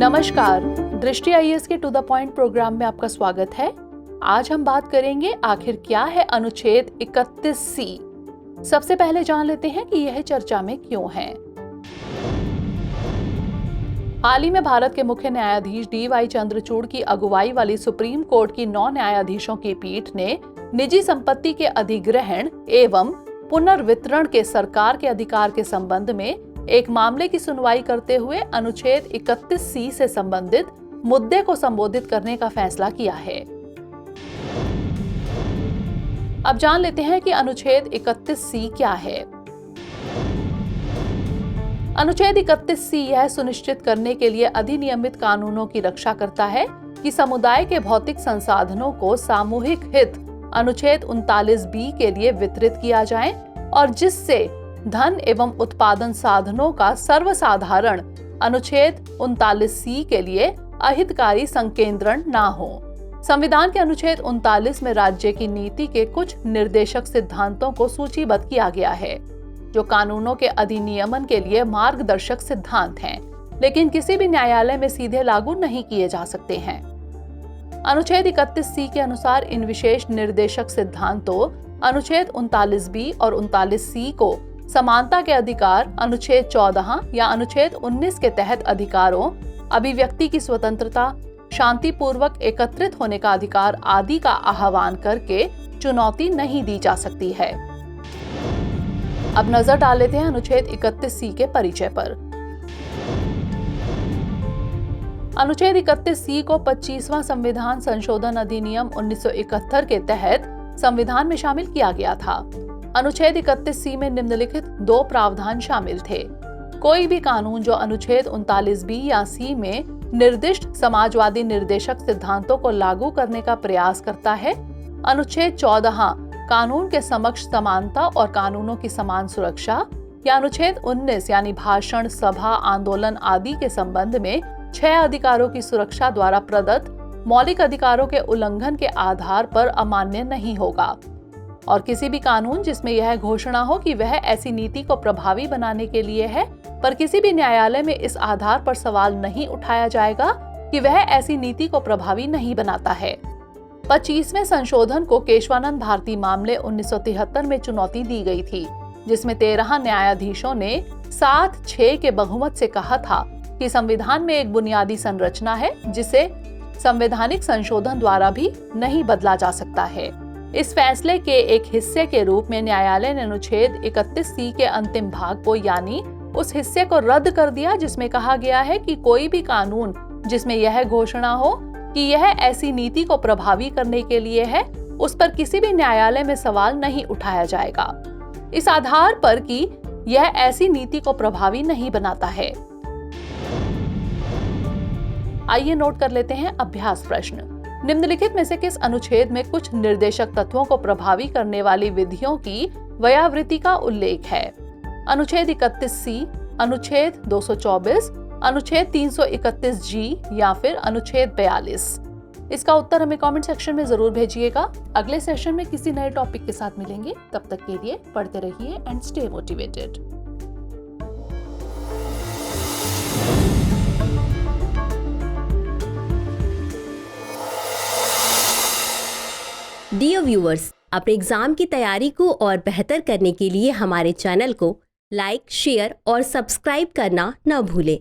नमस्कार, दृष्टि आईएएस के टू द पॉइंट प्रोग्राम में आपका स्वागत है। आज हम बात करेंगे आखिर क्या है अनुच्छेद 31C। सबसे पहले जान लेते हैं कि यह चर्चा में क्यों है। हाल ही में भारत के मुख्य न्यायाधीश DY चंद्रचूड़ की अगुवाई वाली सुप्रीम कोर्ट की 9 न्यायाधीशों की पीठ ने निजी संपत्ति के अधिग्रहण एवं पुनर्वितरण के सरकार के अधिकार के संबंध में एक मामले की सुनवाई करते हुए अनुच्छेद 31C से संबंधित मुद्दे को संबोधित करने का फैसला किया है। अब जान लेते हैं कि अनुच्छेद 31C क्या है। अनुच्छेद 31C यह सुनिश्चित करने के लिए अधिनियमित कानूनों की रक्षा करता है कि समुदाय के भौतिक संसाधनों को सामूहिक हित अनुच्छेद 39B के लिए वितरित किया जाए और जिससे धन एवं उत्पादन साधनों का सर्वसाधारण अनुच्छेद 39C के लिए अहितकारी संकेंद्रण न हो। संविधान के अनुच्छेद 39 में राज्य की नीति के कुछ निर्देशक सिद्धांतों को सूचीबद्ध किया गया है, जो कानूनों के अधिनियमन के लिए मार्गदर्शक सिद्धांत हैं, लेकिन किसी भी न्यायालय में सीधे लागू नहीं किए जा सकते हैं। अनुच्छेद 31C के अनुसार इन विशेष निर्देशक सिद्धांतों अनुच्छेद 39B और 39C को समानता के अधिकार, अनुच्छेद 14 या अनुच्छेद 19 के तहत अधिकारों, अभिव्यक्ति की स्वतंत्रता, शांतिपूर्वक एकत्रित होने का अधिकार आदि का आह्वान करके चुनौती नहीं दी जा सकती है। अब नजर डाल लेते हैं अनुच्छेद 31C के परिचय पर। अनुच्छेद 31C को 25वां संविधान संशोधन अधिनियम 1971 के तहत संविधान में शामिल किया गया था। अनुच्छेद 31C में निम्नलिखित 2 प्रावधान शामिल थे। कोई भी कानून जो अनुच्छेद 39B या C में निर्दिष्ट समाजवादी निर्देशक सिद्धांतों को लागू करने का प्रयास करता है। अनुच्छेद 14 कानून के समक्ष समानता और कानूनों की समान सुरक्षा, या अनुच्छेद 19 यानी भाषण, सभा, आंदोलन आदि के संबंध में 6 अधिकारों की सुरक्षा द्वारा प्रदत्त मौलिक अधिकारों के उल्लंघन के आधार पर अमान्य नहीं होगा। और किसी भी कानून जिसमें यह घोषणा हो कि वह ऐसी नीति को प्रभावी बनाने के लिए है, पर किसी भी न्यायालय में इस आधार पर सवाल नहीं उठाया जाएगा कि वह ऐसी नीति को प्रभावी नहीं बनाता है। 25वें संशोधन को केशवानंद भारती मामले 1973 में चुनौती दी गई थी, जिसमें 13 न्यायाधीशों ने 7-6 के बहुमत से कहा था कि संविधान में एक बुनियादी संरचना है जिसे संवैधानिक संशोधन द्वारा भी नहीं बदला जा सकता है। इस फैसले के एक हिस्से के रूप में न्यायालय ने अनुच्छेद 31C के अंतिम भाग को, यानी उस हिस्से को रद्द कर दिया जिसमें कहा गया है कि कोई भी कानून जिसमें यह घोषणा हो कि यह ऐसी नीति को प्रभावी करने के लिए है, उस पर किसी भी न्यायालय में सवाल नहीं उठाया जाएगा, इस आधार पर कि यह ऐसी नीति को प्रभावी नहीं बनाता है। आइए नोट कर लेते हैं अभ्यास प्रश्न। निम्नलिखित में से किस अनुच्छेद में कुछ निर्देशक तत्वों को प्रभावी करने वाली विधियों की व्यावृत्ति का उल्लेख है? अनुच्छेद 31C, अनुच्छेद 224, अनुच्छेद 331G या फिर अनुच्छेद 42? इसका उत्तर हमें कमेंट सेक्शन में जरूर भेजिएगा। अगले सेशन में किसी नए टॉपिक के साथ मिलेंगे। तब तक के लिए पढ़ते रहिए and stay motivated. Dear viewers, अपने एग्जाम की तैयारी को और बेहतर करने के लिए हमारे चैनल को लाइक, शेयर और सब्सक्राइब करना न भूलें।